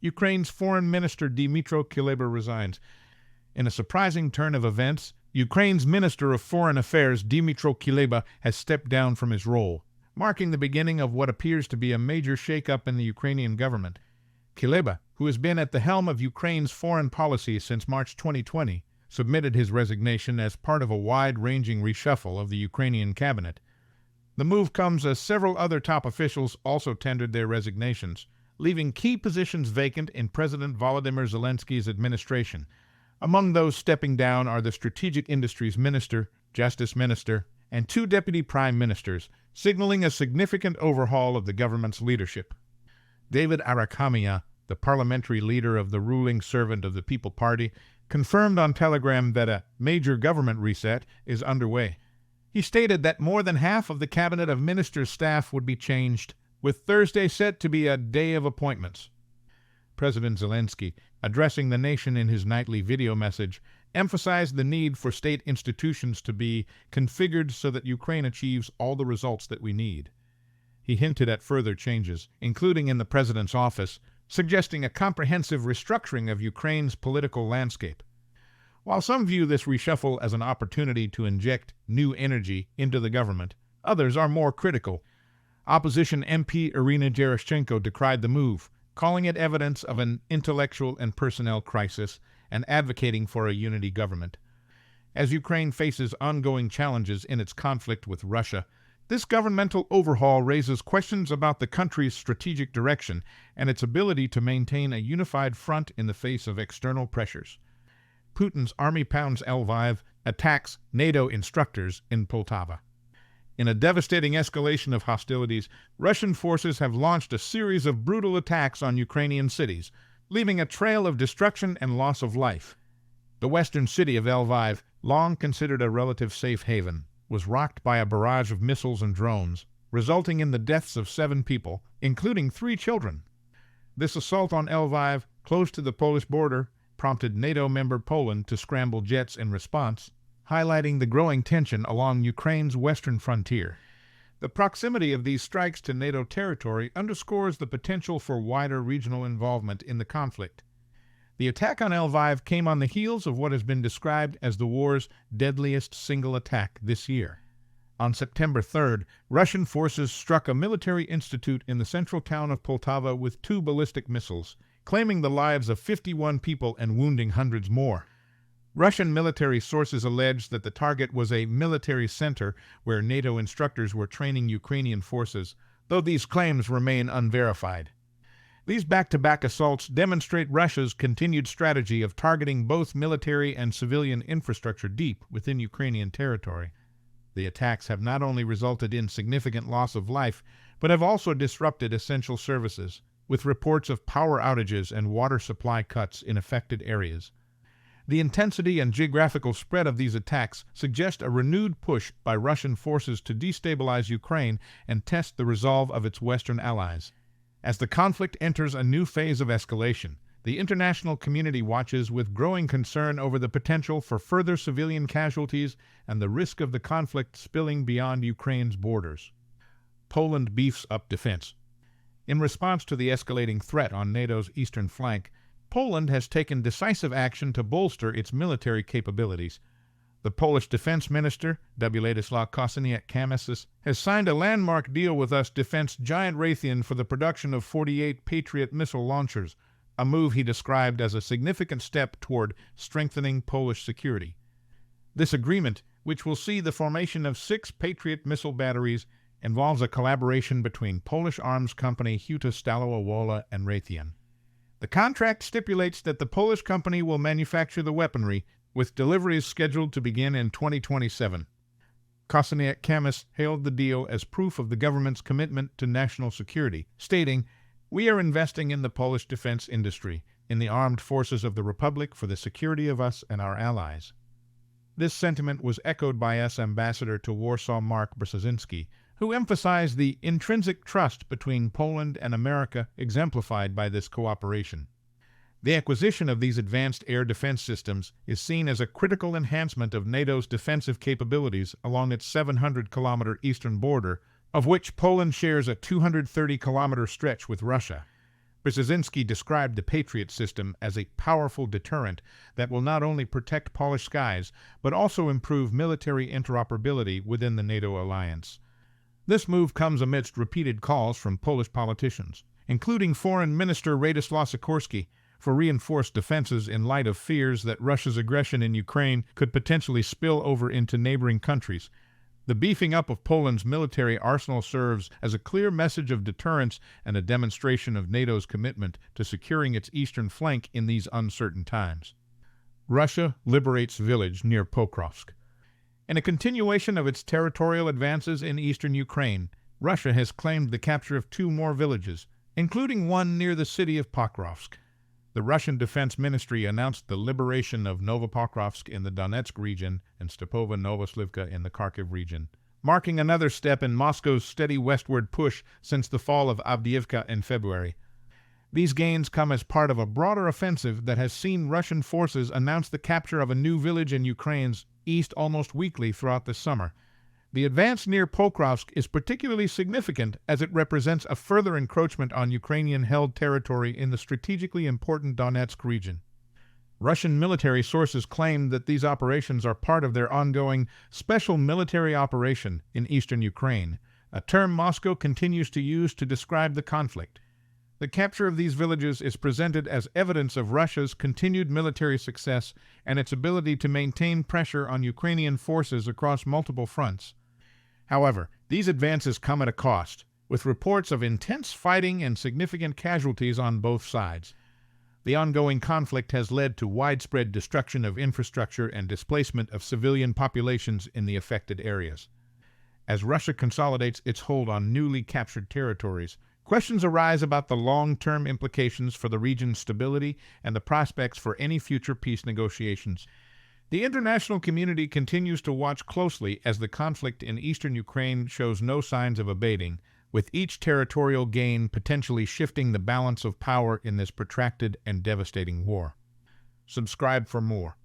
Ukraine's Foreign Minister Kuleba resigns. In a surprising turn of events, Ukraine's Minister of Foreign Affairs Kuleba has stepped down from his role, marking the beginning of what appears to be a major shakeup in the Ukrainian government. Kuleba, who has been at the helm of Ukraine's foreign policy since March 2020, submitted his resignation as part of a wide-ranging reshuffle of the Ukrainian cabinet. The move comes as several other top officials also tendered their resignations, leaving key positions vacant in President Volodymyr Zelensky's administration. Among those stepping down are the Strategic Industries Minister, Justice Minister, and 2 deputy prime ministers, signaling a significant overhaul of the government's leadership. David Arakhamia, the parliamentary leader of the ruling Servant of the People Party, confirmed on Telegram that a major government reset is underway. He stated that more than half of the cabinet of ministers' staff would be changed, with Thursday set to be a day of appointments. President Zelensky, addressing the nation in his nightly video message, emphasized the need for state institutions to be configured so that Ukraine achieves all the results that we need. He hinted at further changes, including in the president's office, suggesting a comprehensive restructuring of Ukraine's political landscape. While some view this reshuffle as an opportunity to inject new energy into the government, others are more critical. Opposition MP Irina Gerashchenko decried the move, calling it evidence of an intellectual and personnel crisis and advocating for a unity government. As Ukraine faces ongoing challenges in its conflict with Russia, this governmental overhaul raises questions about the country's strategic direction and its ability to maintain a unified front in the face of external pressures. Putin's army pounds Lviv, attacks NATO instructors in Poltava. In a devastating escalation of hostilities, Russian forces have launched a series of brutal attacks on Ukrainian cities, leaving a trail of destruction and loss of life. The western city of Lviv, long considered a relative safe haven, was rocked by a barrage of missiles and drones, resulting in the deaths of 7 people, including 3 children. This assault on Lviv, close to the Polish border, prompted NATO member Poland to scramble jets in response, highlighting the growing tension along Ukraine's western frontier. The proximity of these strikes to NATO territory underscores the potential for wider regional involvement in the conflict. The attack on Lviv came on the heels of what has been described as the war's deadliest single attack this year. On September 3rd, Russian forces struck a military institute in the central town of Poltava with 2 ballistic missiles, claiming the lives of 51 people and wounding hundreds more. Russian military sources allege that the target was a military center where NATO instructors were training Ukrainian forces, though these claims remain unverified. These back-to-back assaults demonstrate Russia's continued strategy of targeting both military and civilian infrastructure deep within Ukrainian territory. The attacks have not only resulted in significant loss of life, but have also disrupted essential services, with reports of power outages and water supply cuts in affected areas. The intensity and geographical spread of these attacks suggest a renewed push by Russian forces to destabilize Ukraine and test the resolve of its Western allies. As the conflict enters a new phase of escalation, the international community watches with growing concern over the potential for further civilian casualties and the risk of the conflict spilling beyond Ukraine's borders. Poland beefs up defense. In response to the escalating threat on NATO's eastern flank, Poland has taken decisive action to bolster its military capabilities. The Polish Defense Minister, Władysław Kosiniak-Kamysz, has signed a landmark deal with US defense giant Raytheon for the production of 48 Patriot missile launchers, a move he described as a significant step toward strengthening Polish security. This agreement, which will see the formation of 6 Patriot missile batteries, involves a collaboration between Polish arms company Huta Stalowa and Raytheon. The contract stipulates that the Polish company will manufacture the weaponry, with deliveries scheduled to begin in 2027. Kosiniak-Kamysz hailed the deal as proof of the government's commitment to national security, stating, "We are investing in the Polish defense industry, in the armed forces of the Republic for the security of us and our allies." This sentiment was echoed by US Ambassador to Warsaw Mark Brzezinski, who emphasized the intrinsic trust between Poland and America exemplified by this cooperation. The acquisition of these advanced air defense systems is seen as a critical enhancement of NATO's defensive capabilities along its 700-kilometer eastern border, of which Poland shares a 230-kilometer stretch with Russia. Brzezinski described the Patriot system as a powerful deterrent that will not only protect Polish skies, but also improve military interoperability within the NATO alliance. This move comes amidst repeated calls from Polish politicians, including Foreign Minister Radosław Sikorski, for reinforced defenses in light of fears that Russia's aggression in Ukraine could potentially spill over into neighboring countries. The beefing up of Poland's military arsenal serves as a clear message of deterrence and a demonstration of NATO's commitment to securing its eastern flank in these uncertain times. Russia liberates village near Pokrovsk. In a continuation of its territorial advances in eastern Ukraine, Russia has claimed the capture of 2 more villages, including one near the city of Pokrovsk. The Russian Defense Ministry announced the liberation of Novopokrovsk in the Donetsk region and Stepova Novoslivka in the Kharkiv region, marking another step in Moscow's steady westward push since the fall of Avdiivka in February. These gains come as part of a broader offensive that has seen Russian forces announce the capture of a new village in Ukraine's east almost weekly throughout the summer. The advance near Pokrovsk is particularly significant as it represents a further encroachment on Ukrainian-held territory in the strategically important Donetsk region. Russian military sources claim that these operations are part of their ongoing special military operation in eastern Ukraine, a term Moscow continues to use to describe the conflict. The capture of these villages is presented as evidence of Russia's continued military success and its ability to maintain pressure on Ukrainian forces across multiple fronts. However, these advances come at a cost, with reports of intense fighting and significant casualties on both sides. The ongoing conflict has led to widespread destruction of infrastructure and displacement of civilian populations in the affected areas. As Russia consolidates its hold on newly captured territories, questions arise about the long-term implications for the region's stability and the prospects for any future peace negotiations. The international community continues to watch closely as the conflict in eastern Ukraine shows no signs of abating, with each territorial gain potentially shifting the balance of power in this protracted and devastating war. Subscribe for more.